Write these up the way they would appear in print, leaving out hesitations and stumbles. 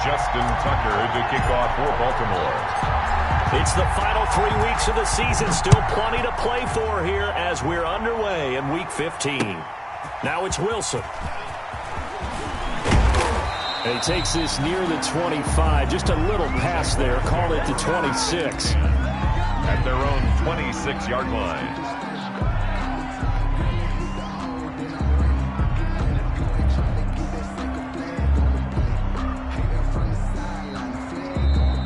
Justin Tucker to kick off for Baltimore. It's the final 3 weeks of the season. Still plenty to play for here as we're underway in Week 15. Now it's Wilson. And he takes this near the 25. Just a little pass there. Call it the 26. At their own 26-yard line.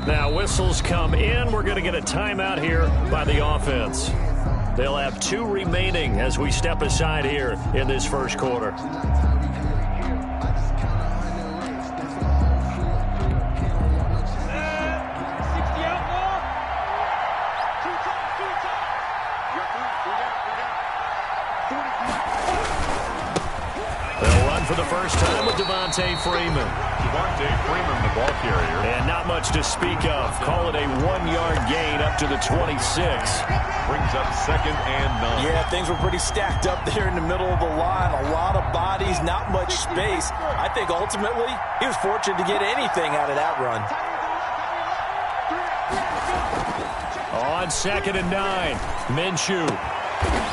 Now whistles come in. We're going to get a timeout here by the offense. They'll have 2 remaining as we step aside here in this first quarter. For the first time with Devontae Freeman. Devontae Freeman, the ball carrier. And not much to speak of. Call it a 1-yard gain up to the 26. Brings up 2nd and 9. Yeah, things were pretty stacked up there in the middle of the line. A lot of bodies, not much space. I think ultimately he was fortunate to get anything out of that run. On 2nd and 9, Minshew.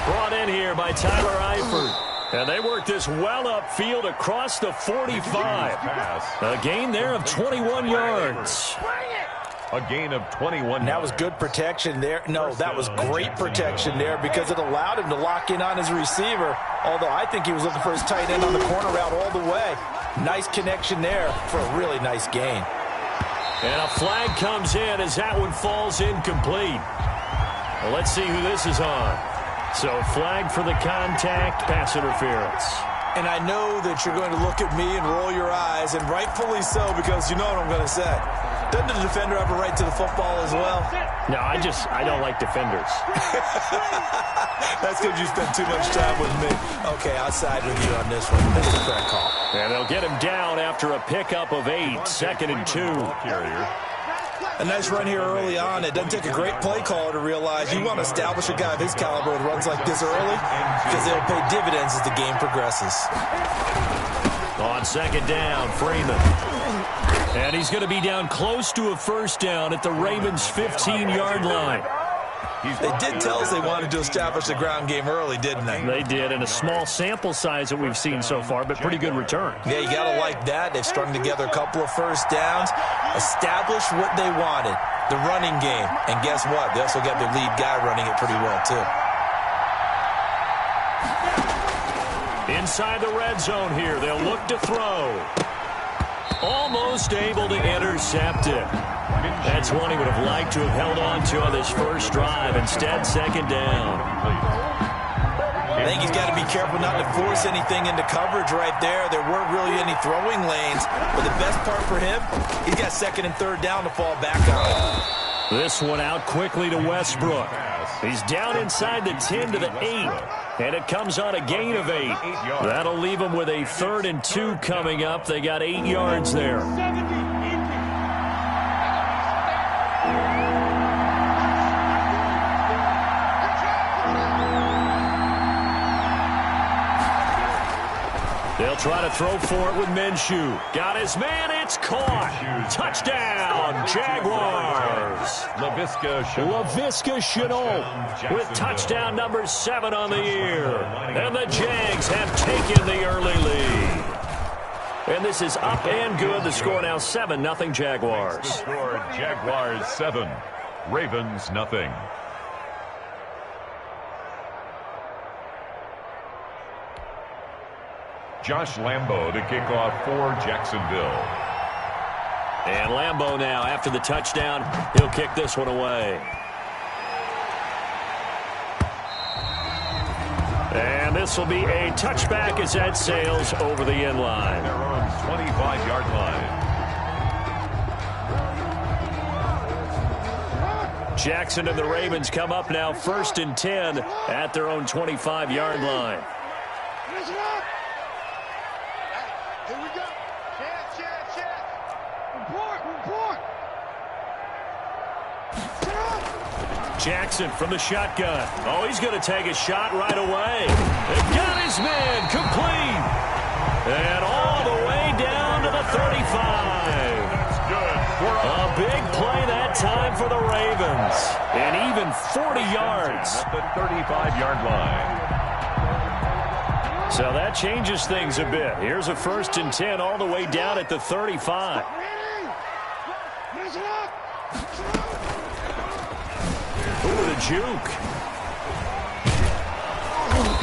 Brought in here by Tyler Eifert. And they work this well upfield across the 45. A gain there of 21 yards. A gain of 21 That was good protection there. No, that was great protection there because it allowed him to lock in on his receiver. Although I think he was looking for his tight end on the corner route all the way. Nice connection there for a really nice gain. And a flag comes in as that one falls incomplete. Well, let's see who this is on. So flag for the contact, pass interference. And I know that you're going to look at me and roll your eyes, and rightfully so, because you know what I'm going to say. Doesn't the defender have a right to the football as well? No, I don't like defenders. That's because you spend too much time with me. Okay, I'll side with you on this one. This is a fair call. And they'll get him down after a pickup of 8, 2nd and 2. Carrier. A nice run here early on. It doesn't take a great play caller to realize you want to establish a guy of his caliber with runs like this early because they'll pay dividends as the game progresses. On 2nd down, Freeman. And he's going to be down close to a first down at the Ravens' 15-yard line. They did tell us they wanted to establish the ground game early, didn't they? They did, in a small sample size that we've seen so far, but pretty good return. Yeah, you got to like that. They've strung together a couple of first downs, established what they wanted, the running game. And guess what? They also got their lead guy running it pretty well, too. Inside the red zone here, they'll look to throw. Almost able to intercept it. That's one he would have liked to have held on to on this first drive. Instead, 2nd down. I think he's got to be careful not to force anything into coverage right there. There weren't really any throwing lanes. But the best part for him, he's got 2nd and 3rd down to fall back on. This one out quickly to Westbrook. He's down inside the 10 to the 8. And it comes on a gain of 8. That'll leave him with a 3rd and 2 coming up. They got 8 yards there. They'll try to throw for it with Minshew. Got his man, it's caught. Touchdown, Jaguars. Laviska Shenault with touchdown number 7 on the year. And the Jags have taken the early lead. And this is up and good. The score now 7-0 Jaguars. The score, Jaguars 7, Ravens nothing. Josh Lambo to kick off for Jacksonville. And Lambo now, after the touchdown, he'll kick this one away. And this will be a touchback as that sails over the end line. Their own 25-yard line. Jackson and the Ravens come up now 1st and 10 at their own 25-yard line. Here we go. Chance. Report. Jackson from the shotgun. Oh, he's going to take a shot right away. They got his man complete. And all the way down to the 35. A big play that time for the Ravens. And even 40 yards. At the 35-yard line. So that changes things a bit. Here's a 1st and 10 all the way down at the 35. Ooh, the juke.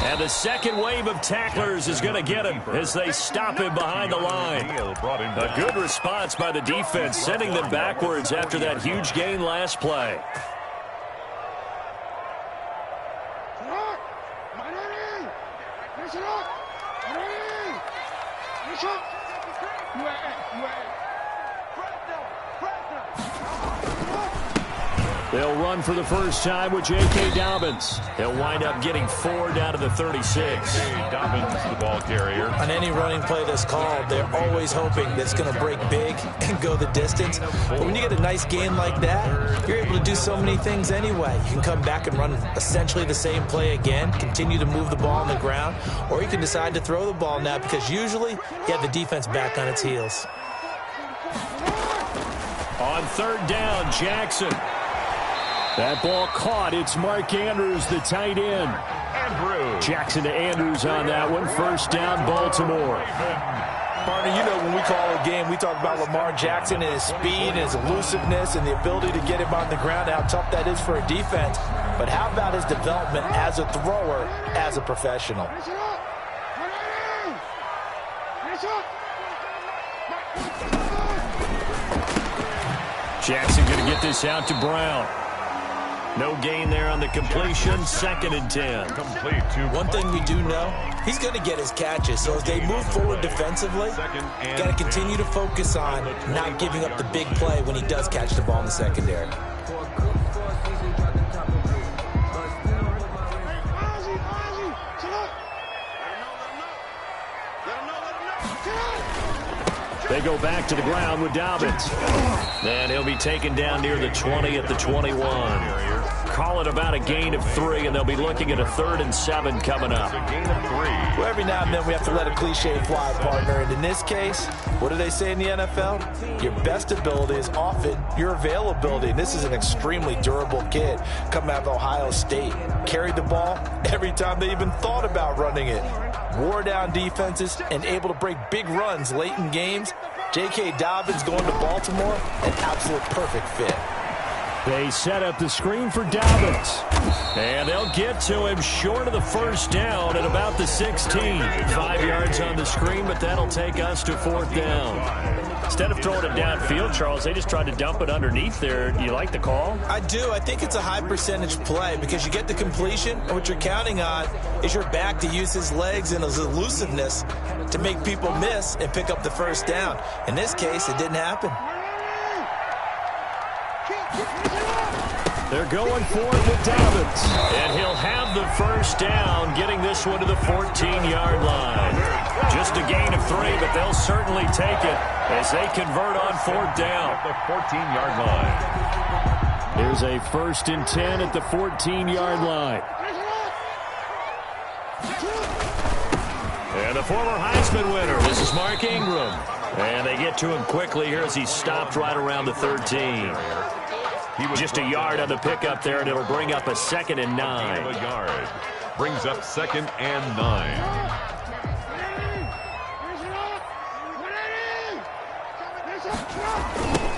And the second wave of tacklers is going to get him as they stop him behind the line. A good response by the defense, sending them backwards after that huge gain last play. They'll run for the first time with J.K. Dobbins. He'll wind up getting 4 down to the 36. Dobbins, the ball carrier. On any running play that's called, they're always hoping that it's going to break big and go the distance. But when you get a nice gain like that, you're able to do so many things anyway. You can come back and run essentially the same play again, continue to move the ball on the ground, or you can decide to throw the ball now because usually you have the defense back on its heels. On 3rd down, Jackson. That ball caught. It's Mark Andrews, the tight end. Andrews. Jackson to Andrews on that one. 1st down, Baltimore. Partner, you know when we call a game, we talk about Lamar Jackson and his speed and his elusiveness and the ability to get him on the ground, how tough that is for a defense. But how about his development as a thrower, as a professional? Jackson going to get this out to Brown. No gain there on the completion. 2nd and 10. Complete to One thing we do know, he's going to get his catches. So as they move forward defensively, got to continue to focus on not giving up the big play when he does catch the ball in the secondary. They go back to the ground with Dobbins. And he'll be taken down near the 20 at the 21. Call it about a gain of 3, and they'll be looking at a 3rd and 7 coming up. a gain of 3. Well, every now and then we have to let a cliche fly, partner. And in this case, what do they say in the NFL? Your best ability is often your availability. And this is an extremely durable kid coming out of Ohio State. Carried the ball every time they even thought about running it. Wore down defenses and able to break big runs late in games. J.K. Dobbins going to Baltimore, an absolute perfect fit. They set up the screen for Dobbins. And they'll get to him short of the 1st down at about the 16. 5 yards on the screen, but that'll take us to 4th down. Instead of throwing it downfield, Charles, they just tried to dump it underneath there. Do you like the call? I do. I think it's a high percentage play because you get the completion, and what you're counting on is your back to use his legs and his elusiveness to make people miss and pick up the 1st down. In this case, it didn't happen. They're going for it with Dobbins. And he'll have the 1st down, getting this one to the 14-yard line. Just a gain of 3, but they'll certainly take it as they convert on 4th down. The 14-yard line. Here's a 1st and 10 at the 14-yard line. And the former Heisman winner, this is Mark Ingram. And they get to him quickly here as he stopped right around the 13. Just a yard on the pickup there, and it'll bring up a 2nd and 9. A yard. Brings up 2nd and 9.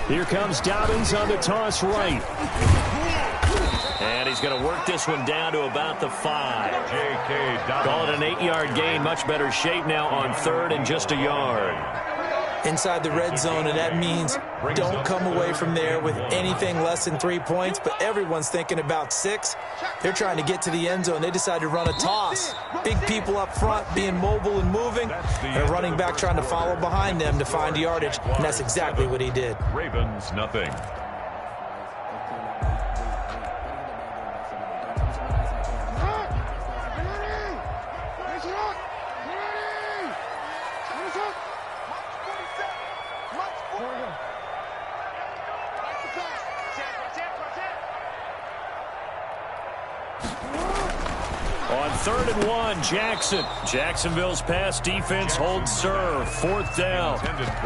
Here comes Dobbins on the toss right. And he's going to work this one down to about the 5. J.K. Dobbins. Call it an 8-yard gain. Much better shape now on 3rd and just a yard. Inside the red zone, and that means don't come away from there with anything less than 3 points, but everyone's thinking about 6. They're trying to get to the end zone. They decide to run a toss. Big people up front being mobile and moving, and a running back trying to follow behind them to find yardage, and that's exactly what he did. Ravens, nothing. 3rd and 1, Jackson. Jacksonville's pass defense holds serve. 4th down.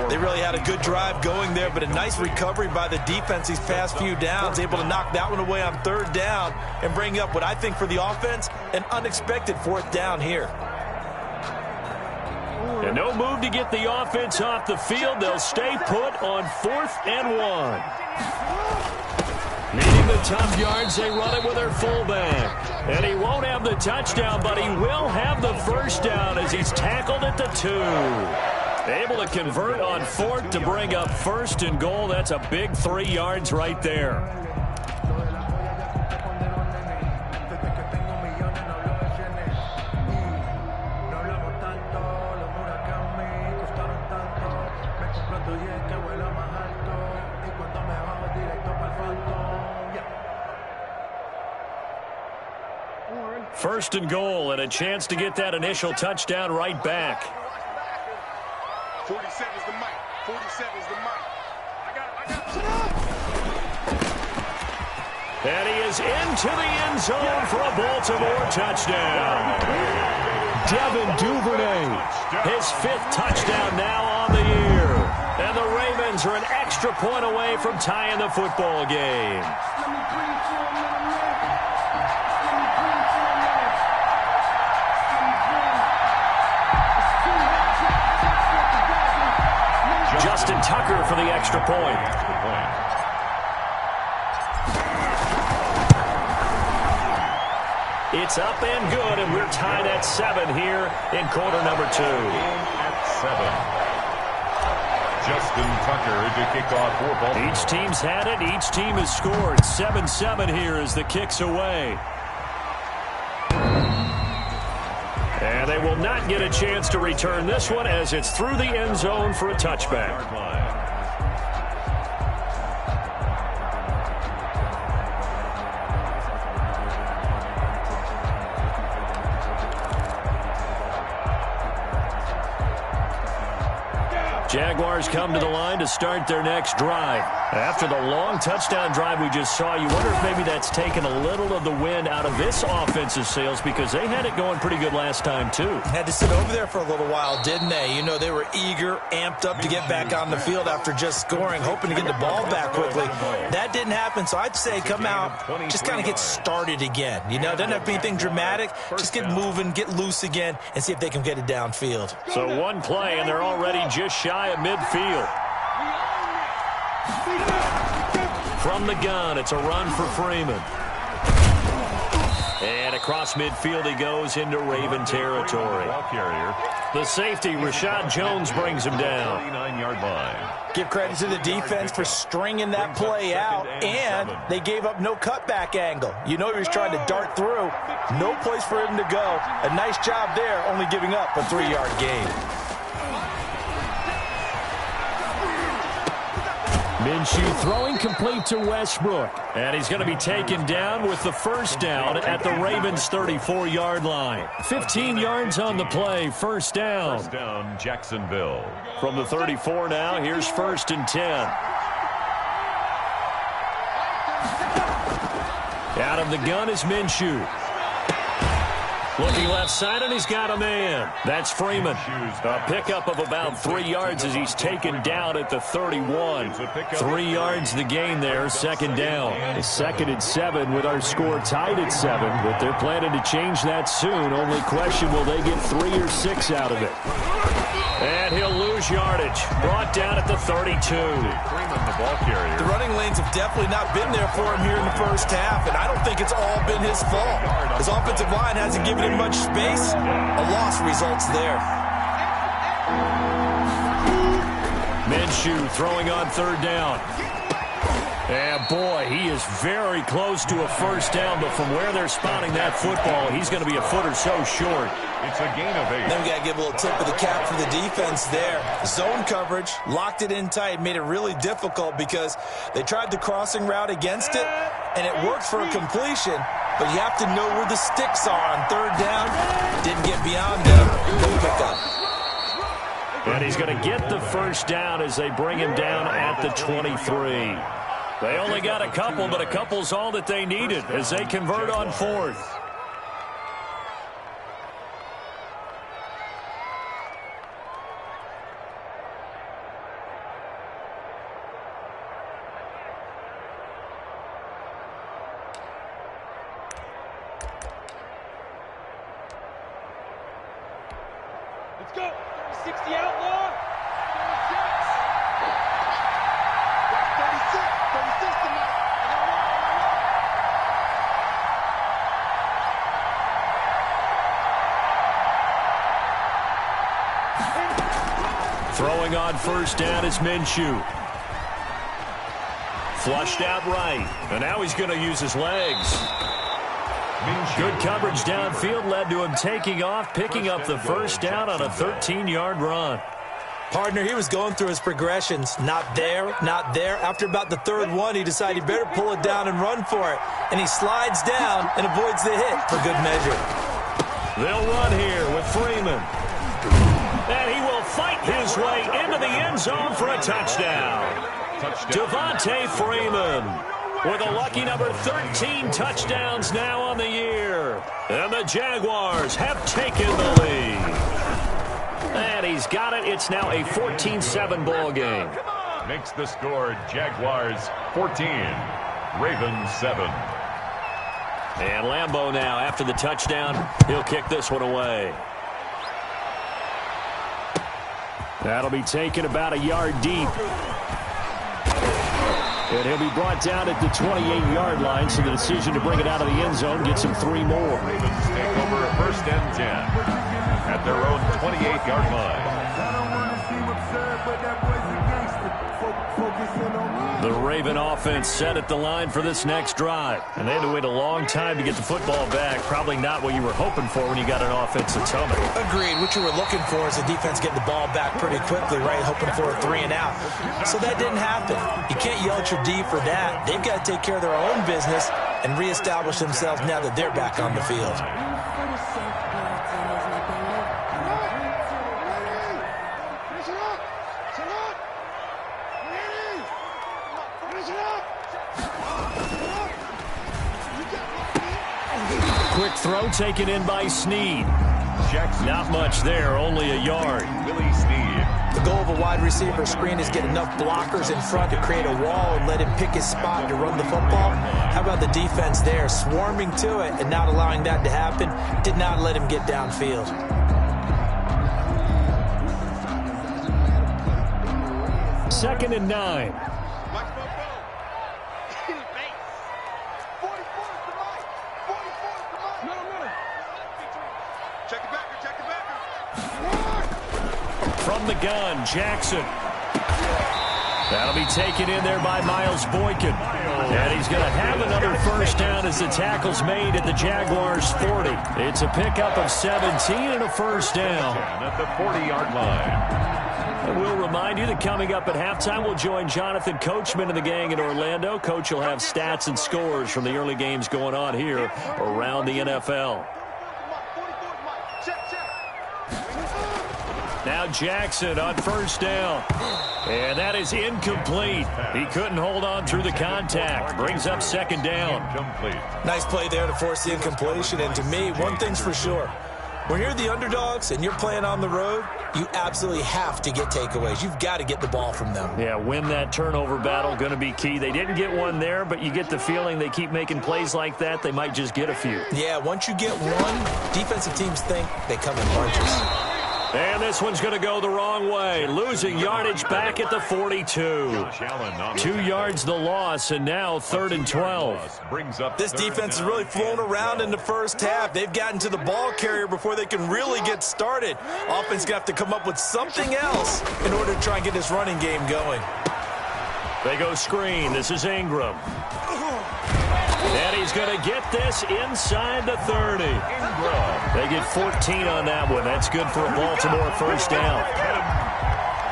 They really had a good drive going there, but a nice recovery by the defense these past few downs. Able to knock that one away on 3rd down and bring up what I think for the offense, an unexpected 4th down here. And no move to get the offense off the field. They'll stay put on 4th and 1. Needing the tough yards, they run it with their fullback. And he won't have the touchdown, but he will have the first down as he's tackled at the 2. Able to convert on 4th to bring up 1st and goal. That's a big 3 yards right there. First and goal, and a chance to get that initial touchdown right back. 47's the mic. 47's the mic. I got it. And he is into the end zone for a Baltimore touchdown. Devin Duvernay, his 5th touchdown now on the year. And the Ravens are an extra point away from tying the football game. Justin Tucker for the extra point. It's up and good, and we're tied at 7 here in quarter number 2. At 7. Justin Tucker to kick off for Baltimore. Each team's had it. Each team has scored. 7-7 here as the kick's away. And they will not get a chance to return this one as it's through the end zone for a touchback. Jaguars come to the line to start their next drive. After the long touchdown drive we just saw, you wonder if maybe that's taken a little of the wind out of this offensive sails because they had it going pretty good last time, too. Had to sit over there for a little while, didn't they? You know, they were eager, amped up to get back on the field after just scoring, hoping to get the ball back quickly. That didn't happen, so I'd say come out, just kind of get started again. You know, it doesn't have to be anything dramatic. Just get moving, get loose again, and see if they can get it downfield. So one play, and they're already just shy of midfield. From the gun, it's a run for Freeman. And across midfield he goes into Raven territory. The safety, Rashad Jones, brings him down. 39-yard line. Give credit to the defense for stringing that play out, and they gave up no cutback angle. You know he was trying to dart through. No place for him to go. A nice job there, only giving up a 3-yard gain. Minshew throwing complete to Westbrook. And he's going to be taken down with the first down at the Ravens' 34-yard line. 15 yards on the play, first down. First down, Jacksonville. From the 34 now, here's 1st and 10. Out of the gun is Minshew. Looking left side, and he's got a man. That's Freeman. A pickup of about 3 yards as he's taken down at the 31. 3 yards the gain there, 2nd down. It's 2nd and 7 with our score tied at 7, but they're planning to change that soon. Only question, will they get 3 or 6 out of it? And he'll lose yardage. Brought down at the 32. Freeman, the ball carrier. The running lanes have definitely not been there for him here in the first half, and I don't think it's all been his fault. His offensive line hasn't given him much space. A loss results there. Minshew throwing on 3rd down. And boy, he is very close to a first down, but from where they're spotting that football, he's going to be a foot or so short. It's a gain of 8. Then we got to give a little tip of the cap for the defense there. Zone coverage, locked it in tight, made it really difficult because they tried the crossing route against it, and it worked for a completion, but you have to know where the sticks are on 3rd down. Didn't get beyond them. No pickup. And he's going to get the first down as they bring him down at the 23. They only got a couple, but a couple's all that they needed as they convert on 4th. 360 outlaw. 36 tonight. Throwing on first down is Minshew. Flushed out right. And now he's going to use his legs. Good coverage downfield led to him taking off, picking up the first down on a 13-yard run. Partner, he was going through his progressions. Not there, not there. After about the third one, he decided he better pull it down and run for it. And he slides down and avoids the hit for good measure. They'll run here with Freeman. And he will fight his way into the end zone for a touchdown. Devontae Freeman with a lucky number 13 touchdowns now on the year. And the Jaguars have taken the lead. And he's got it. It's now a 14-7 ball game. Makes the score Jaguars 14, Ravens 7. And Lambeau now, after the touchdown, he'll kick this one away. That'll be taken about a yard deep. And he'll be brought down at the 28-yard line, so the decision to bring it out of the end zone gets him 3 more. Ravens take over first and 10 at their own 28-yard line. The Raven offense set at the line for this next drive. And they had to wait a long time to get the football back. Probably not what you were hoping for when you got an offensive tumble. Agreed. What you were looking for is the defense getting the ball back pretty quickly, right? Hoping for a 3 and out. So that didn't happen. You can't yell at your D for that. They've got to take care of their own business and reestablish themselves now that they're back on the field. Quick throw taken in by Snead. Not much there, only a yard. Willie Snead. The goal of a wide receiver screen is get enough blockers in front to create a wall and let him pick his spot to run the football. How about the defense there, swarming to it and not allowing that to happen? Did not let him get downfield. Second and 9. From the gun, Jackson. That'll be taken in there by Miles Boykin. And he's going to have another first down as the tackle's made at the Jaguars' 40. It's a pickup of 17 and a first down. At the 40-yard line. And we'll remind you that coming up at halftime, we'll join Jonathan Coachman and the gang in Orlando. Coach will have stats and scores from the early games going on here around the NFL. Now Jackson on first down. And that is incomplete. He couldn't hold on through the contact. Brings up second down. Nice play there to force the incompletion. And to me, one thing's for sure. When you're the underdogs and you're playing on the road, you absolutely have to get takeaways. You've got to get the ball from them. Yeah, win that turnover battle, going to be key. They didn't get one there, but you get the feeling they keep making plays like that, they might just get a few. Yeah, once you get one, defensive teams think they come in bunches. And this one's going to go the wrong way. Losing yardage back at the 42. 2 yards the loss, and now 3rd and 12. This defense has really flown around in the first half. They've gotten to the ball carrier before they can really get started. Offense going to have to come up with something else in order to try and get this running game going. They go screen. This is Ingram. And he's going to get this inside the 30. They get 14 on that one. That's good for a Baltimore first down.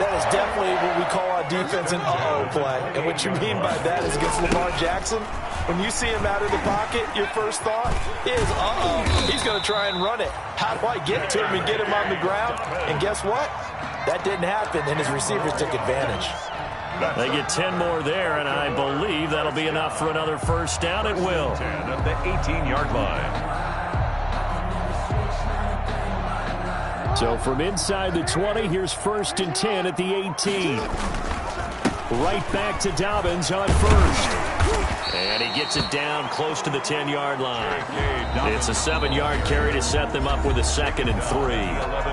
That is definitely what we call our defense an uh-oh play. And what you mean by that is against Lamar Jackson, when you see him out of the pocket, your first thought is, uh-oh, he's going to try and run it. How do I get to him and get him on the ground? And guess what? That didn't happen, and his receivers took advantage. They get 10 more there, and I believe that'll be enough for another first down. It will. 10 at the 18-yard line. So from inside the 20, here's 1st and 10 at the 18. Right back to Dobbins on first. And he gets it down close to the 10-yard line. It's a 7-yard carry to set them up with a 2nd and 3.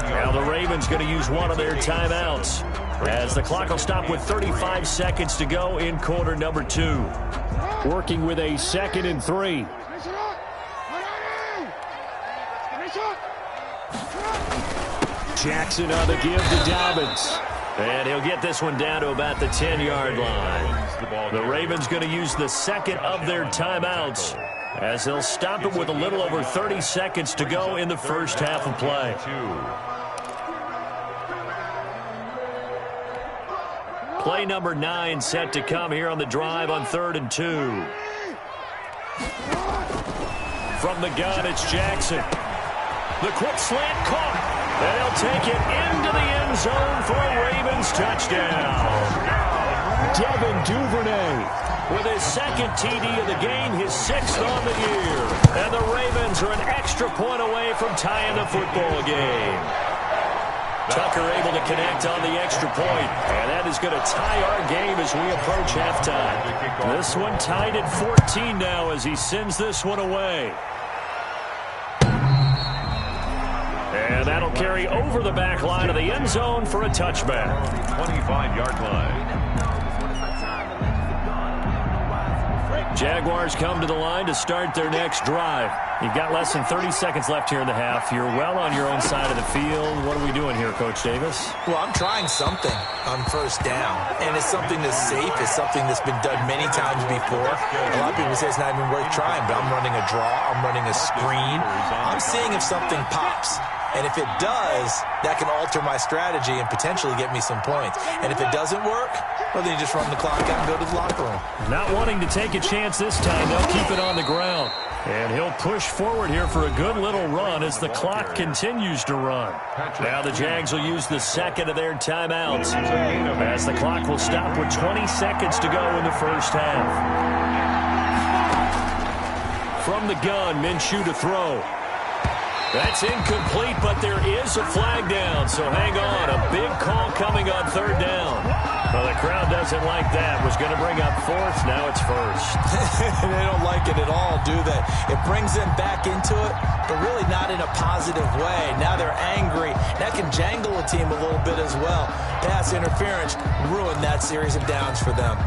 Now the Ravens going to use one of their timeouts, as the clock will stop with 35 seconds to go in quarter number 2. Working with a 2nd and 3. Jackson on the give to Dobbins. And he'll get this one down to about the 10-yard line. The Ravens going to use the 2nd of their timeouts, as they'll stop it with a little over 30 seconds to go in the first half of play. Play number 9 set to come here on the drive on 3rd and 2. From the gun, it's Jackson. The quick slant caught. And he'll take it into the end zone for a Ravens touchdown. Devin Duvernay with his 2nd TD of the game, his 6th on the year. And the Ravens are an extra point away from tying the football game. Tucker able to connect on the extra point. And that is going to tie our game as we approach halftime. This one tied at 14 now as he sends this one away. And that'll carry over the back line of the end zone for a touchback. 25-yard line. Jaguars come to the line to start their next drive. You've got less than 30 seconds left here in the half. You're well on your own side of the field. What are we doing here, Coach Davis? Well, I'm trying something on first down, and it's something that's safe. It's something that's been done many times before. A lot of people say it's not even worth trying, but I'm running a draw. I'm running a screen. I'm seeing if something pops. And if it does, that can alter my strategy and potentially get me some points. And if it doesn't work, well, then you just run the clock out and go to the locker room. Not wanting to take a chance this time, they'll keep it on the ground. And he'll push forward here for a good little run as the clock continues to run. Now the Jags will use the 2nd of their timeouts, as the clock will stop with 20 seconds to go in the first half. From the gun, Minshew to throw. That's incomplete, but there is a flag down, so hang on. A big call coming on 3rd down. Well, the crowd doesn't like that. Was going to bring up 4th, now it's 1st. They don't like it at all, do they? It brings them back into it, but really not in a positive way. Now they're angry. That can jangle a team a little bit as well. Pass interference ruined that series of downs for them.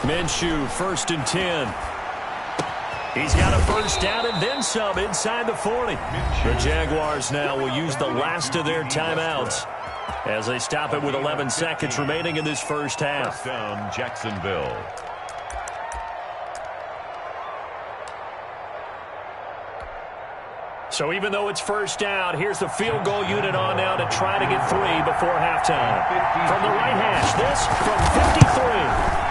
Minshew, 1st and 10. He's got a first down and then some inside the 40. The Jaguars now will use the last of their timeouts as they stop it with 11 seconds remaining in this first half. First down, Jacksonville. So even though it's first down, here's the field goal unit on now to try to get 3 before halftime. From the right hash, this from 53.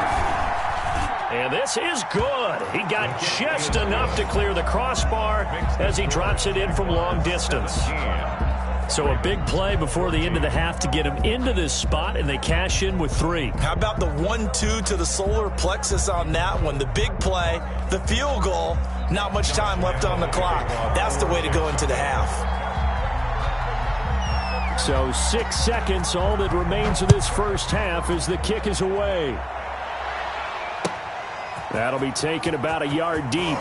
And this is good. He got just enough to clear the crossbar as he drops it in from long distance. So a big play before the end of the half to get him into this spot, and they cash in with 3. How about the 1-2 to the solar plexus on that one? The big play, the field goal, not much time left on the clock. That's the way to go into the half. So 6 seconds, all that remains of this first half as the kick is away. That'll be taken about a yard deep.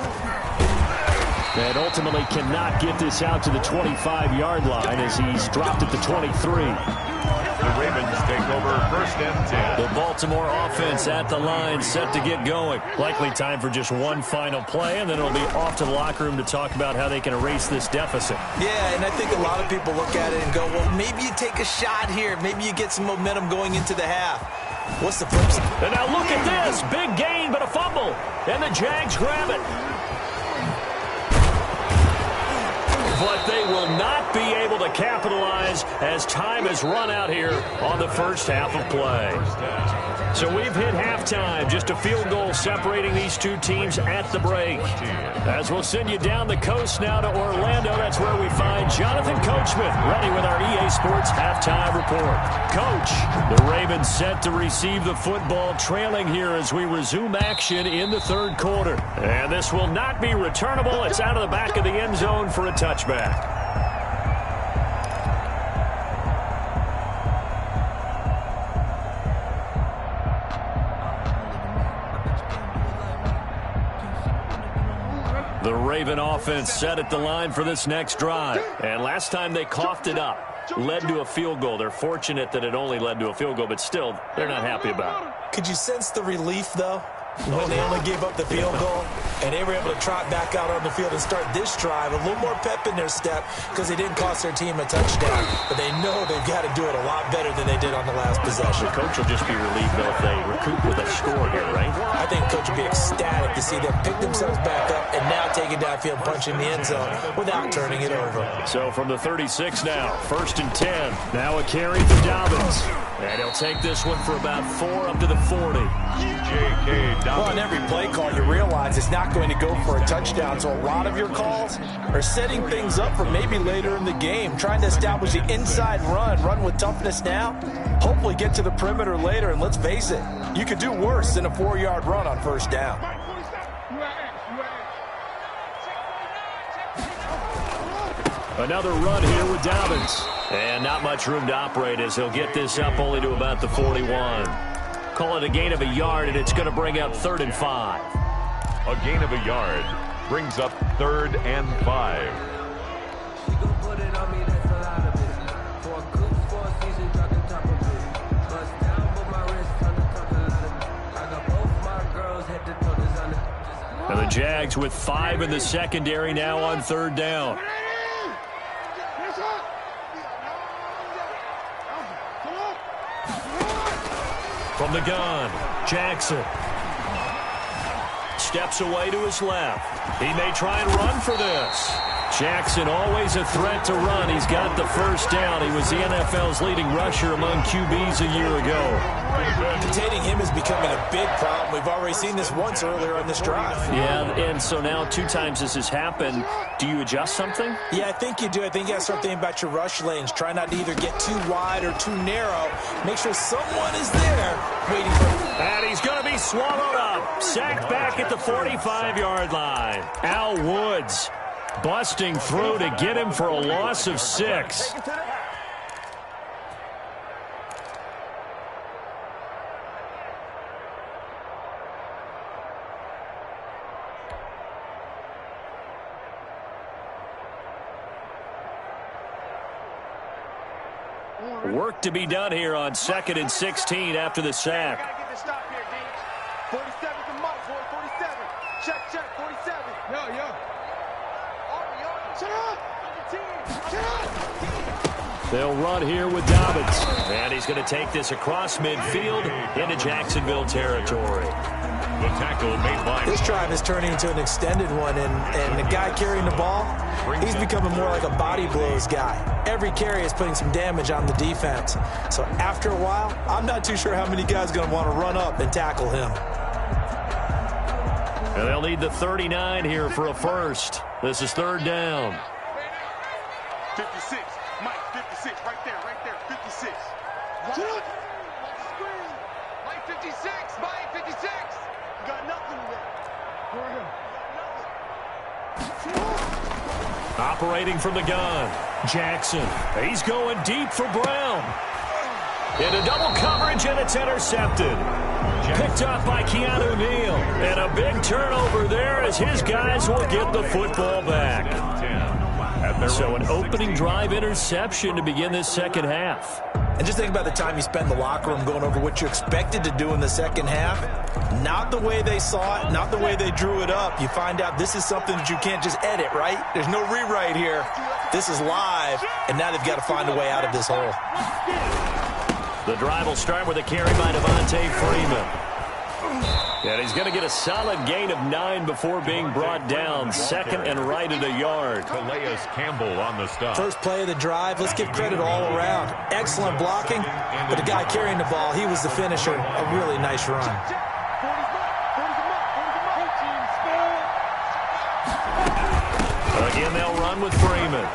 And ultimately cannot get this out to the 25-yard line as he's dropped at the 23. The Ravens take over 1st and 10. The Baltimore offense at the line set to get going. Likely time for just one final play, and then it'll be off to the locker room to talk about how they can erase this deficit. Yeah, and I think a lot of people look at it and go, well, maybe you take a shot here. Maybe you get some momentum going into the half. What's the flip side? And now look at this. Big gain, but a fumble. And the Jags grab it. but they will not be able to capitalize as time has run out here on the first half of play. So we've hit halftime, just a field goal separating these two teams at the break. As we'll send you down the coast now to Orlando, that's where we find Jonathan Coachman, ready with our EA Sports halftime report. Coach, the Ravens set to receive the football, trailing here as we resume action in the third quarter. And this will not be returnable. It's out of the back of the end zone for a touchback. The Raven offense set at the line for this next drive. And last time they coughed it up, led to a field goal. They're fortunate that it only led to a field goal, but still, they're not happy about it. Could you sense the relief, though, when they only gave up the field goal and they were able to trot back out on the field and start this drive? A little more pep in their step because they didn't cost their team a touchdown. But they know they've got to do it a lot better than they did on the last possession. The coach will just be relieved, though, if they recoup with a score here, right? I think coach will be ecstatic to see them pick themselves back up and now take it downfield, punching the end zone without turning it over. So from the 36 now, 1st and 10. Now a carry for Dobbins. And he'll take this one for about 4 up to the 40. Well, on every play call, you realize it's not going to go for a touchdown, so a lot of your calls are setting things up for maybe later in the game, trying to establish the inside run with toughness now, hopefully get to the perimeter later, and let's face it, you could do worse than a 4-yard run on first down. Another run here with Dobbins. And not much room to operate as he'll get this up only to about the 41. Call it a gain of a yard, and it's going to bring up 3rd and 5. A gain of a yard brings up 3rd and 5. And the Jags with 5 in the secondary now on 3rd down. From the gun, Jackson steps away to his left. He may try and run for this. Jackson always a threat to run. He's got the first down. He was the NFL's leading rusher among QBs a year ago. Containing him is becoming a big problem. We've already seen this once earlier on this drive. Yeah, and so now 2 times this has happened. Do you adjust something? Yeah, I think you do. I think you got to start thinking about your rush lanes. Try not to either get too wide or too narrow. Make sure someone is there waiting for him. And he's going to be swallowed up. Sacked back at the 45-yard line. Al Woods busting through to get him for a loss of 6. Work to be done here on 2nd and 16 after the sack. 47's the mark, boy. 47. Check. 47. Yo. Shut up. They'll run here with Dobbins. And he's going to take this across midfield into Jacksonville territory. The tackle made by... This drive is turning into an extended one, and the guy carrying the ball, he's becoming more like a body blows guy. Every carry is putting some damage on the defense. So after a while, I'm not too sure how many guys are going to want to run up and tackle him. And they'll need the 39 here for a first. This is 3rd down. 56. Mike, 56. Right there. 56. Mike, 56. Mike, 56. You got nothing there. Operating from the gun, Jackson. He's going deep for Brown. Into double coverage, and it's intercepted. Picked up by Keanu Neal. And a big turnover there as his guys will get the football back. So an opening drive interception to begin this second half. And just think about the time you spend in the locker room going over what you expected to do in the second half. Not the way they saw it, not the way they drew it up. You find out this is something that you can't just edit, right? There's no rewrite here. This is live, and now they've got to find a way out of this hole. The drive will start with a carry by Devontae Freeman. And he's going to get a solid gain of 9 before being brought down. Second and right at a yard. Calais Campbell on the stop. First play of the drive. Let's give credit all around. Excellent blocking, but the guy carrying the ball, he was the finisher. A really nice run. Again, they'll run with Freeman.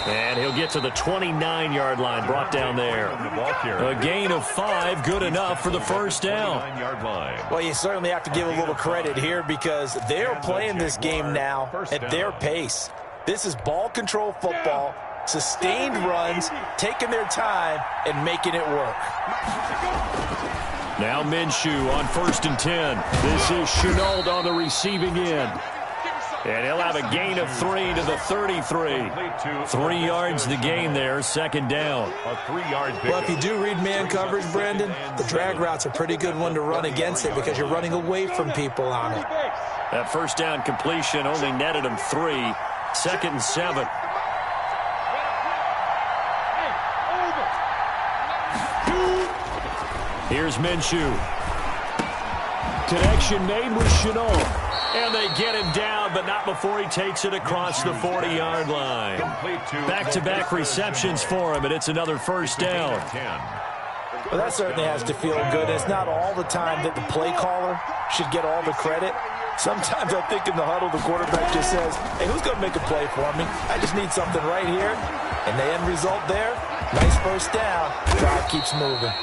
And he'll get to the 29-yard line, brought down there. A gain of 5, good enough for the first down. Well, you certainly have to give a little credit here because they're playing this game now at their pace. This is ball control football, sustained runs, taking their time, and making it work. Now Minshew on 1st and 10. This is Shenault on the receiving end. And he'll have a gain of 3 to the 33. 3 yards the gain there, second down. A 3-yard pick. Well, if you do read man coverage, Brendan, the drag route's a pretty good one to run against it because you're running away from people on it. That first down completion only netted him 3. 2nd and 7. Here's Minshew. Connection made with Shenault. And they get him down, but not before he takes it across the 40-yard line. Back-to-back receptions for him, and it's another first down. Well, that certainly has to feel good. It's not all the time that the play caller should get all the credit. Sometimes I think in the huddle, the quarterback just says, hey, who's going to make a play for me? I just need something right here. And the end result there, nice first down. Drive keeps moving.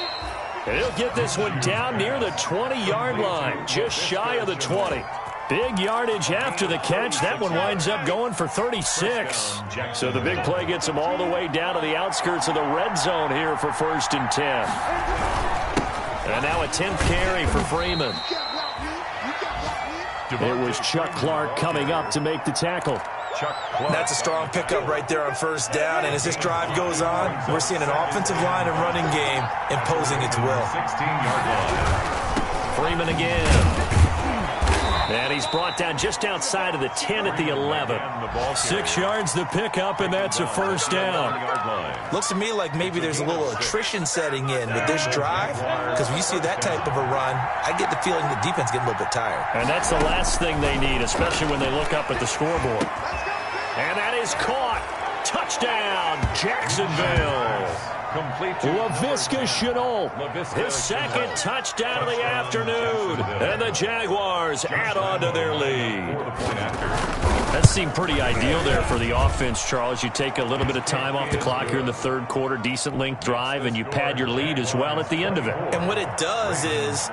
And he'll get this one down near the 20-yard line, just shy of the 20. Big yardage after the catch. That one winds up going for 36. So the big play gets him all the way down to the outskirts of the red zone here for 1st and 10. And now a 10th carry for Freeman. It was Chuck Clark coming up to make the tackle. That's a strong pickup right there on first down. And as this drive goes on, we're seeing an offensive line and running game imposing its will. 16-yard line. Freeman again. And he's brought down just outside of the 10 at the 11. 6 yards the pickup, and that's a first down. Looks to me like maybe there's a little attrition setting in with this drive, because when you see that type of a run, I get the feeling the defense getting a little bit tired. And that's the last thing they need, especially when they look up at the scoreboard. And that is caught. Touchdown, Jacksonville. Laviska Shenault, his second touchdown of the afternoon, and the Jaguars add on to their lead. That seemed pretty ideal there for the offense, Charles. You take a little bit of time off the clock here in the third quarter, decent length drive, and you pad your lead as well at the end of it. And what it does is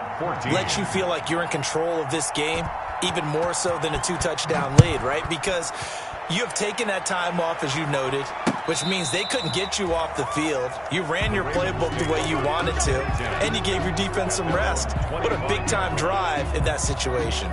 let you feel like you're in control of this game, even more so than a 2-touchdown lead, right? Because you have taken that time off, as you noted, which means they couldn't get you off the field. You ran your playbook the way you wanted to, and you gave your defense some rest. What a big-time drive in that situation.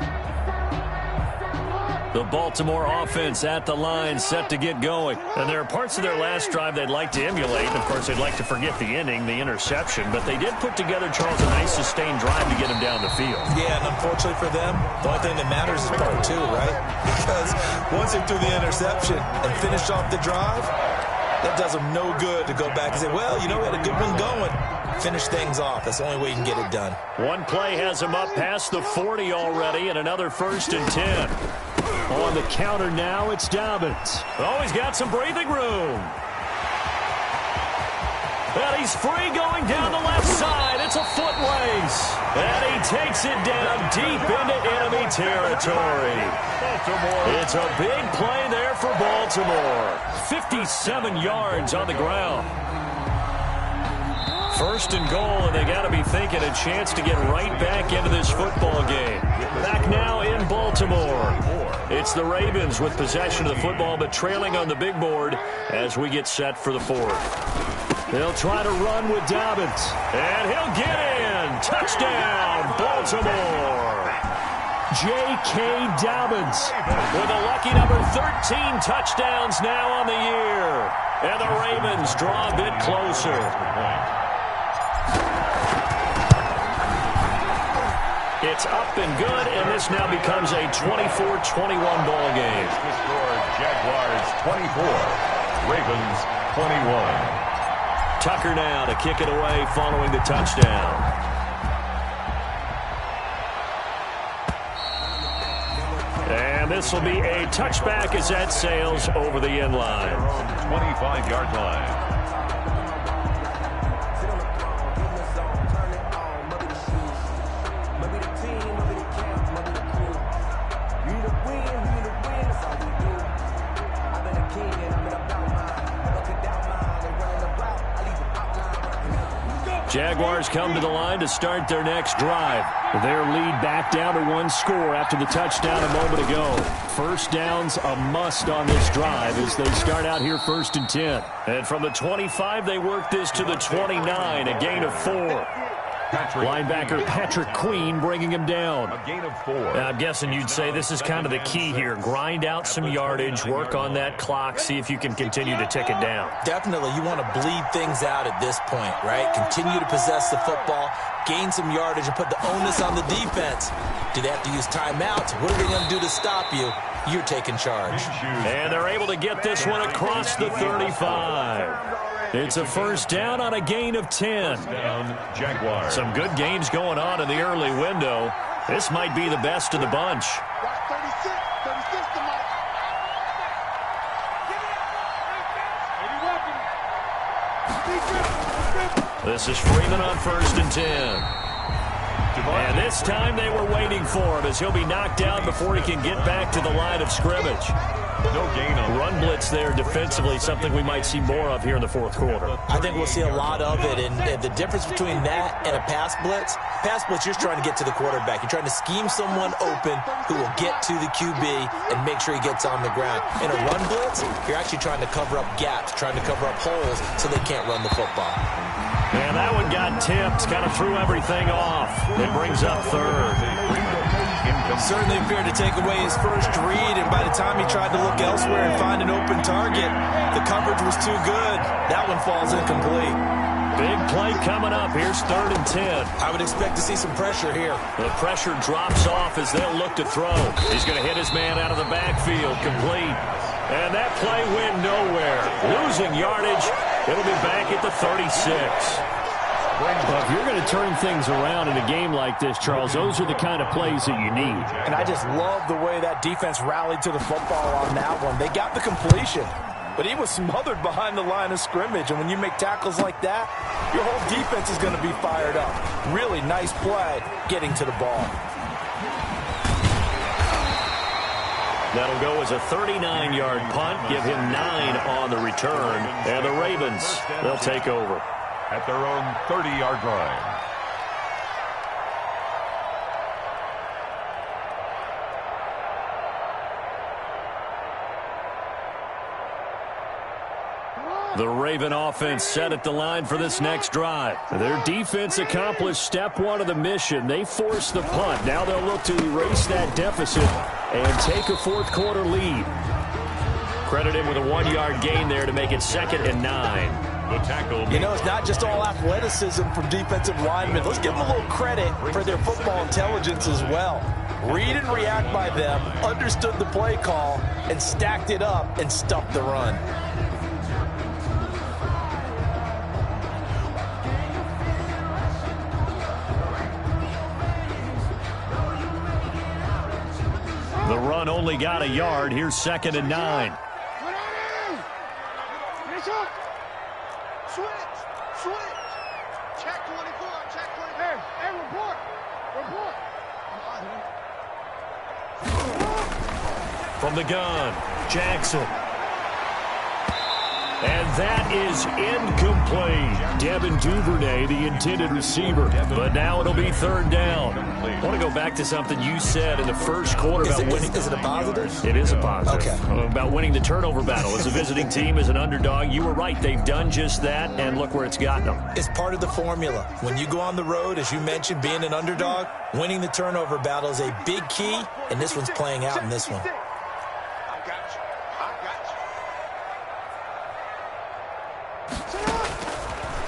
The Baltimore offense at the line, set to get going. And there are parts of their last drive they'd like to emulate. Of course, they'd like to forget the inning, the interception. But they did put together, Charles, a nice sustained drive to get him down the field. Yeah, and unfortunately for them, the only thing that matters is part 2, right? Because once they threw the interception and finished off the drive, that does them no good to go back and say, well, you know, we had a good one going. Finish things off. That's the only way you can get it done. One play has him up past the 40 already, and another 1st and 10. On the counter now, it's Dobbins. Oh, he's got some breathing room. And he's free going down the left side. It's a foot race. And he takes it down deep into enemy territory. It's a big play there for Baltimore. 57 yards on the ground. 1st and goal, and they got to be thinking a chance to get right back into this football game. Back now in Baltimore. It's the Ravens with possession of the football, but trailing on the big board as we get set for the 4th. They'll try to run with Dobbins, and he'll get in. Touchdown, Baltimore. J.K. Dobbins with a lucky number 13 touchdowns now on the year. And the Ravens draw a bit closer. It's up and good, and this now becomes a 24-21 ball game. The score, Jaguars 24, Ravens 21. Tucker now to kick it away following the touchdown. And this will be a touchback as that sails over the end line. 25-yard line. Jaguars come to the line to start their next drive. Their lead back down to one score after the touchdown a moment ago. First down's a must on this drive as they start out here 1st and 10. And from the 25, they work this to the 29, a gain of 4. Linebacker Patrick Queen bringing him down. A gain of 4. I'm guessing you'd say this is kind of the key here. Grind out some yardage, work on that clock, see if you can continue to tick it down. Definitely, you want to bleed things out at this point, right? Continue to possess the football, gain some yardage, and put the onus on the defense. Do they have to use timeouts? What are they going to do to stop you? You're taking charge. And they're able to get this one across the 35. It's a first down on a gain of 10. Jaguars. Some good games going on in the early window. This might be the best of the bunch. 36 to Mike. This is Freeman on 1st and 10. And this time they were waiting for him as he'll be knocked down before he can get back to the line of scrimmage. No gain on Run blitz there defensively, something we might see more of here in the 4th quarter. I think we'll see a lot of it, and the difference between that and a pass blitz, you're trying to get to the quarterback. You're trying to scheme someone open who will get to the QB and make sure he gets on the ground. In a run blitz, you're actually trying to cover up gaps, trying to cover up holes so they can't run the football. And that one got tipped, kind of threw everything off. It brings up 3rd. Certainly appeared to take away his first read, and by the time he tried to look elsewhere and find an open target, the coverage was too good. That one falls incomplete. Big play coming up. Here's 3rd and 10. I would expect to see some pressure here. The pressure drops off as they'll look to throw. He's going to hit his man out of the backfield, complete. And that play went nowhere. Losing yardage. It'll be back at the 36. Well, if you're going to turn things around in a game like this, Charles, those are the kind of plays that you need. And I just love the way that defense rallied to the football on that one. They got the completion, but he was smothered behind the line of scrimmage. And when you make tackles like that, your whole defense is going to be fired up. Really nice play getting to the ball. That'll go as a 39-yard punt, give him 9 on the return. And the Ravens, they'll take over at their own 30-yard line. The Raven offense set at the line for this next drive. Their defense accomplished step 1 of the mission. They forced the punt. Now they'll look to erase that deficit and take a 4th quarter lead. Credit him with a 1-yard gain there to make it 2nd and 9. The tackle. You know, it's not just all athleticism from defensive linemen. Let's give them a little credit for their football intelligence as well. Read and react by them, understood the play call, and stacked it up and stuffed the run. The run only got a yard. Here's 2nd and 9. Switch. Check 24. Check 24. Hey, report. From the gun, Jackson. And that is incomplete. Devin Duvernay, the intended receiver. But now it'll be 3rd down. I want to go back to something you said in the first quarter about winning. Is it a positive? It is a positive. Okay. About winning the turnover battle. As a visiting team, as an underdog, you were right. They've done just that, and look where it's gotten them. It's part of the formula. When you go on the road, as you mentioned, being an underdog, winning the turnover battle is a big key, and this one's playing out in this one.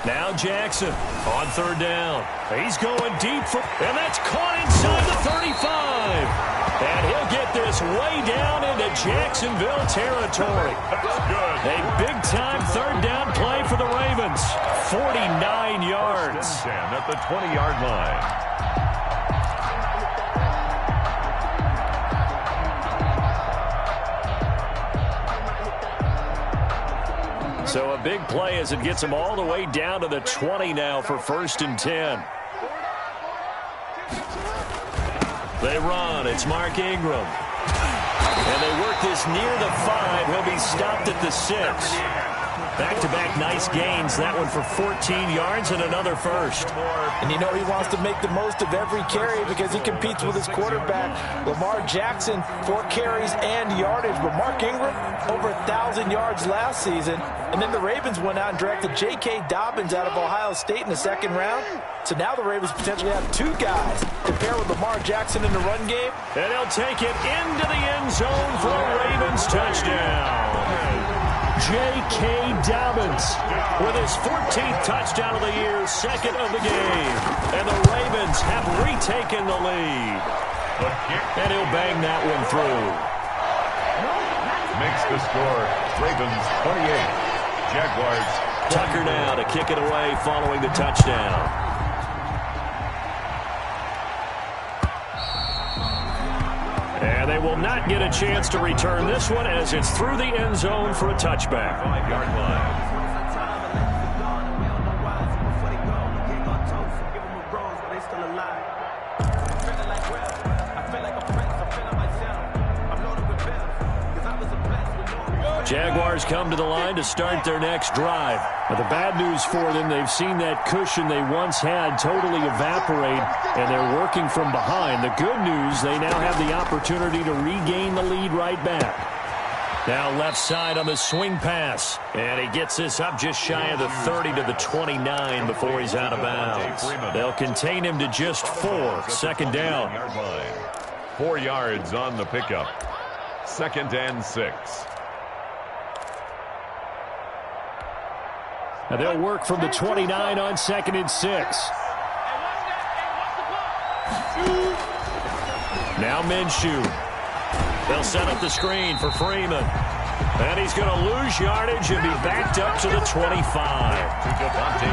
Now Jackson on 3rd down. He's going deep, and that's caught inside the 35. And he'll get this way down into Jacksonville territory. That's good. A big-time 3rd down play for the Ravens. 49 yards. At the 20-yard line. So a big play as it gets them all the way down to the 20 now for 1st and 10. They run. It's Mark Ingram. And they work this near the 5. He'll be stopped at the 6. Back-to-back nice gains. That one for 14 yards and another first. And you know he wants to make the most of every carry because he competes with his quarterback, Lamar Jackson, 4 carries and yardage. But Mark Ingram, over 1,000 yards last season. And then the Ravens went out and drafted J.K. Dobbins out of Ohio State in the 2nd round. So now the Ravens potentially have 2 guys to pair with Lamar Jackson in the run game. And he'll take it into the end zone for a Ravens touchdown. J.K. Dobbins with his 14th touchdown of the year, 2nd of the game. And the Ravens have retaken the lead. And he'll bang that one through. Makes the score Ravens 28, Jaguars. Tucker now to kick it away following the touchdown. And they will not get a chance to return this one as it's through the end zone for a touchback. 5-yard line. Jaguars come to the line to start their next drive. But the bad news for them, they've seen that cushion they once had totally evaporate, and they're working from behind. The good news, they now have the opportunity to regain the lead right back. Now left side on the swing pass. And he gets this up just shy of the 30 to the 29 before he's out of bounds. They'll contain him to just 4. 2nd down. 4 yards on the pickup. 2nd and 6. And they'll work from the 29 on 2nd and 6. Now Minshew. They'll set up the screen for Freeman. And he's going to lose yardage and be backed up to the 25.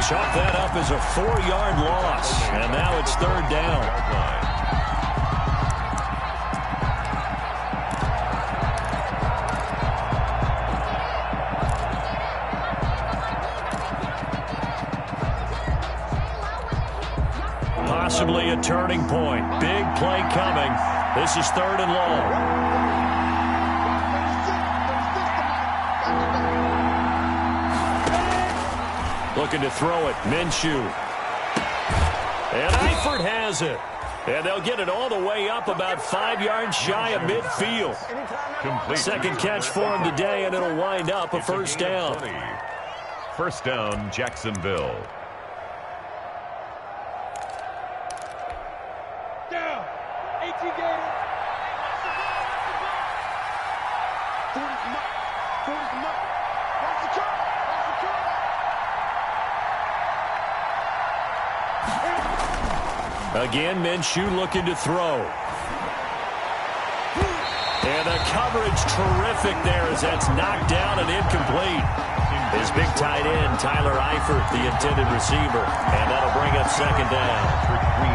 Chalk that up as a 4-yard loss. And now it's 3rd down. Possibly a turning point. Big play coming. This is 3rd and long. Looking to throw it. Minshew. And Eifert has it. And they'll get it all the way up about 5 yards shy of midfield. Complete. 2nd catch for him today, and it'll wind up a 1st down. 1st down, Jacksonville. Again, Minshew looking to throw. And the coverage terrific there as that's knocked down and incomplete. His big tight end, Tyler Eifert, the intended receiver. And that'll bring up 2nd down.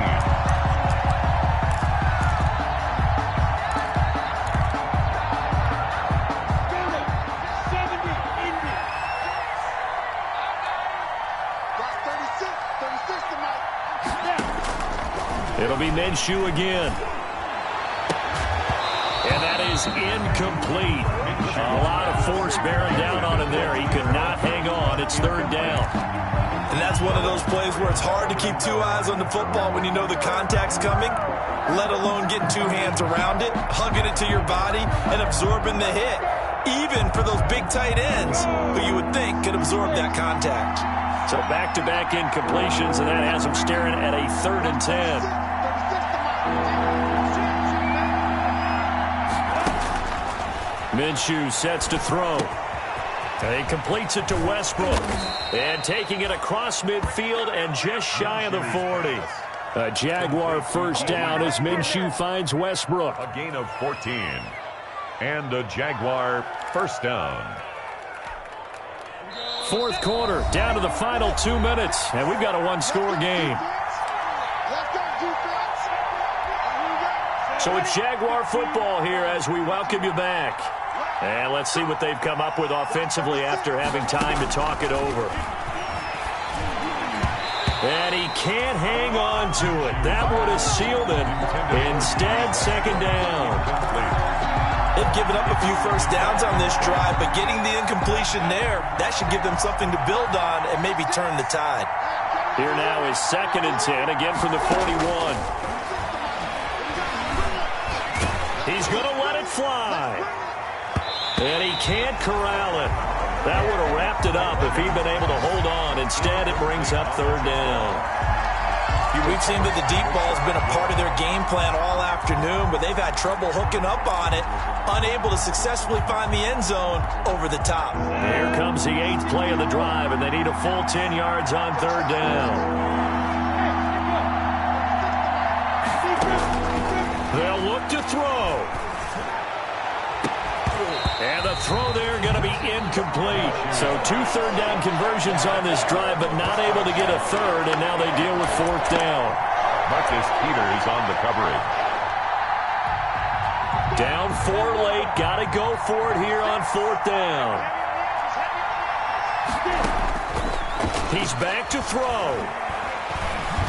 It'll be Minshew again. And that is incomplete. A lot of force bearing down on him there. He could not hang on. It's 3rd down. And that's one of those plays where it's hard to keep 2 eyes on the football when you know the contact's coming, let alone getting 2 hands around it, hugging it to your body, and absorbing the hit. Even for those big tight ends who you would think could absorb that contact. So back-to-back incompletions, and that has him staring at a 3rd and 10. Minshew sets to throw. And he completes it to Westbrook. And taking it across midfield and just shy of the 40. A Jaguar 1st down as Minshew finds Westbrook. A gain of 14. And a Jaguar 1st down. 4th quarter, down to the final 2 minutes. And we've got a 1-score game. So it's Jaguar football here as we welcome you back. And let's see what they've come up with offensively after having time to talk it over. And he can't hang on to it. That would have sealed it. Instead, second down. They've given up a few first downs on this drive, but getting the incompletion there, that should give them something to build on and maybe turn the tide. Here now is 2nd and 10, again from the 41. He's going to let it fly. And he can't corral it. That would have wrapped it up if he'd been able to hold on. Instead, it brings up 3rd down. We've seen that the deep ball has been a part of their game plan all afternoon, but they've had trouble hooking up on it, unable to successfully find the end zone over the top. Here comes the 8th play of the drive, and they need a full 10 yards on 3rd down. They'll look to throw. And the throw there going to be incomplete. So 2 third-down conversions on this drive, but not able to get a third, and now they deal with 4th down. Marcus Peters on the coverage. Down 4 late. Got to go for it here on 4th down. He's back to throw.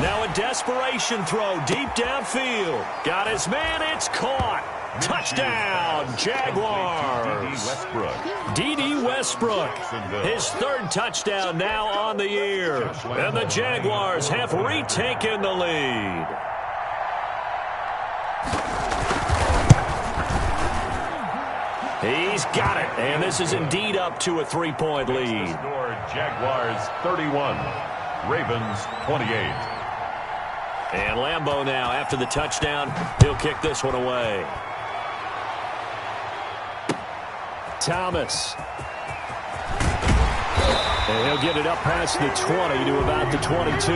Now a desperation throw deep downfield. Got his man. It's caught. Touchdown, Jaguars. D.D. Westbrook, his 3rd touchdown now on the year. And the Jaguars have retaken the lead. He's got it, and this is indeed up to a 3-point lead. Jaguars 31, Ravens 28. And Lambeau now, after the touchdown, he'll kick this one away. Thomas. And he'll get it up past the 20 to about the 22.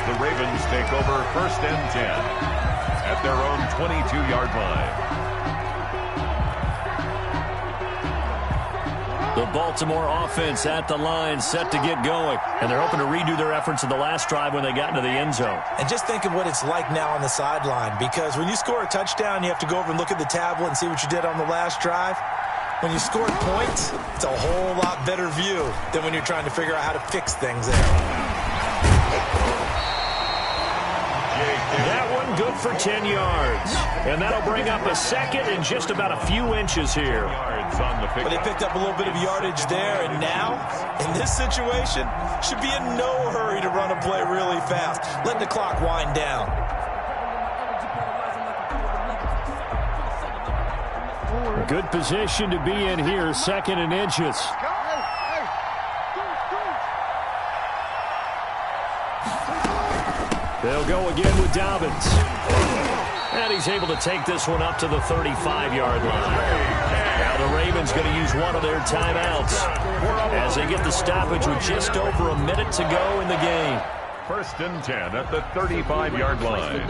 The Ravens take over 1st and 10 at their own 22-yard line. The Baltimore offense at the line, set to get going. And they're hoping to redo their efforts in the last drive when they got into the end zone. And just think of what it's like now on the sideline, because when you score a touchdown, you have to go over and look at the tablet and see what you did on the last drive. When you scored points, it's a whole lot better view than when you're trying to figure out how to fix things there. That one good for 10 yards. And that'll bring up a 2nd and just about a few inches here. But they picked up a little bit of yardage there, and now, in this situation, should be in no hurry to run a play really fast. Let the clock wind down. Good position to be in here, 2nd and inches. They'll go again with Dobbins. And he's able to take this one up to the 35-yard line. Now the Ravens going to use one of their timeouts as they get the stoppage with just over a minute to go in the game. 1st and 10 at the 35-yard line.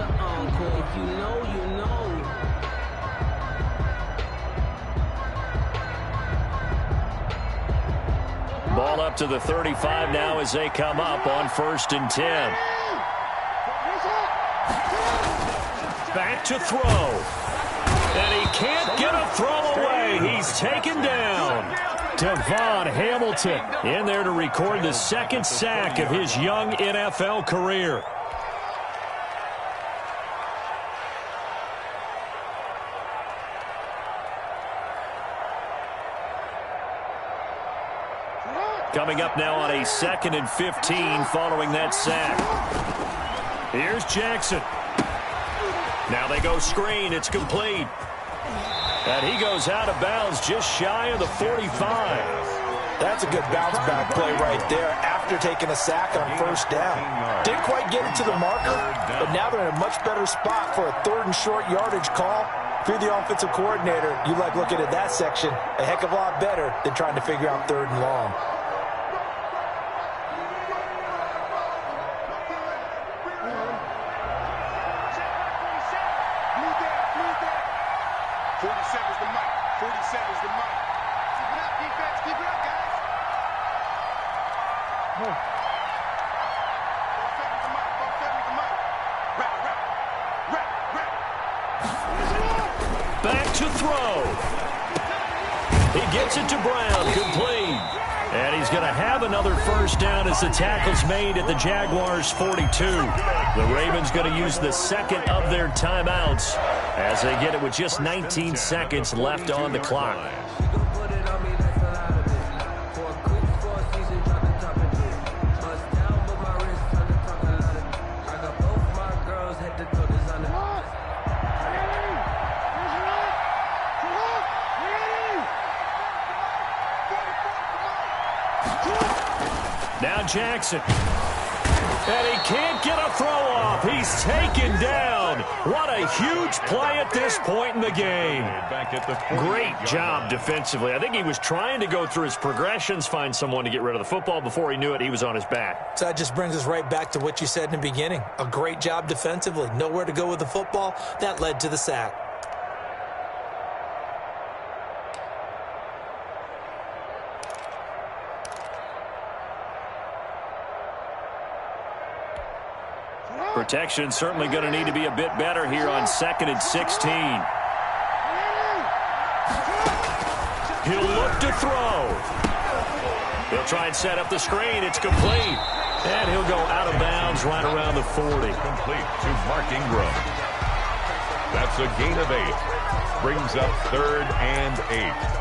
Ball up to the 35 now as they come up on 1st and 10. Back to throw. And he can't get a throw away. He's taken down. Devon Hamilton in there to record the 2nd sack of his young NFL career. Coming up now on a 2nd and 15 following that sack. Here's Jackson. Now they go screen. It's complete. And he goes out of bounds just shy of the 45. That's a good bounce-back play right there after taking a sack on 1st down. Didn't quite get it to the marker, but now they're in a much better spot for a 3rd and short yardage call. If you're the offensive coordinator, you like looking at that section a heck of a lot better than trying to figure out 3rd and long. Back to throw. gets it to Brown. Complete. And he's going to have another first down as the tackle's made at the Jaguars' 42. The Ravens going to use the second of their timeouts as they get it with just 19 seconds left on the clock. Now Jackson. And he can't get a throw off. He's taken down. What a huge play at this point in the game. Great job defensively. I think he was trying to go through his progressions, find someone to get rid of the football. Before he knew it, he was on his back. So that just brings us right back to what you said in the beginning. A great job defensively. Nowhere to go with the football. That led to the sack. Protection certainly going to need to be a bit better here on 2nd and 16. He'll look to throw. He'll try and set up the screen. It's complete. And he'll go out of bounds right around the 40. Complete to Mark Ingram. That's a gain of 8. Brings up 3rd and 8.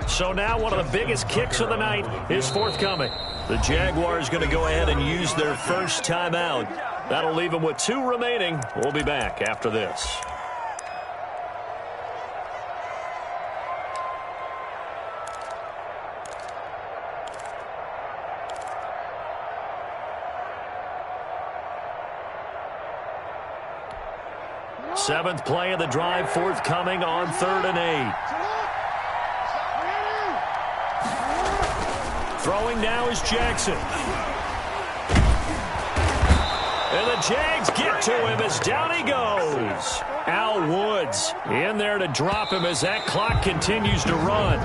So now one of the biggest kicks of the night is forthcoming. The Jaguars going to go ahead and use their first timeout. That'll leave them with 2 remaining. We'll be back after this. Seventh play of the drive forthcoming on 3rd and 8. Throwing now is Jackson. And the Jags get to him as down he goes. Al Woods in there to drop him as that clock continues to run.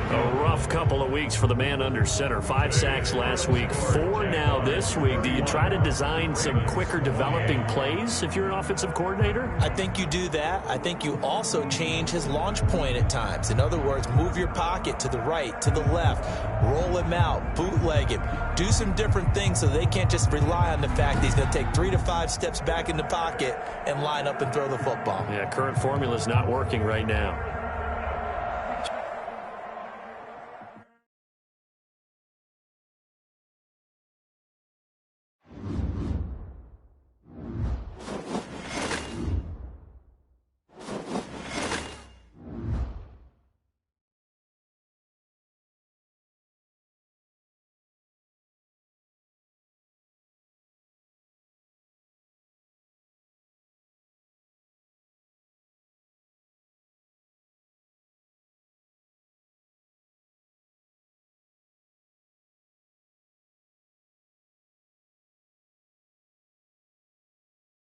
A rough couple of weeks for the man under center. 5 sacks last week, 4 now this week. Do you try to design some quicker developing plays if you're an offensive coordinator? I think you do that. I think you also change his launch point at times. In other words, move your pocket to the right, to the left, roll him out, bootleg him, do some different things so they can't just rely on the fact that he's going to take 3 to 5 steps back in the pocket and line up and throw the football. Yeah, current formula is not working right now.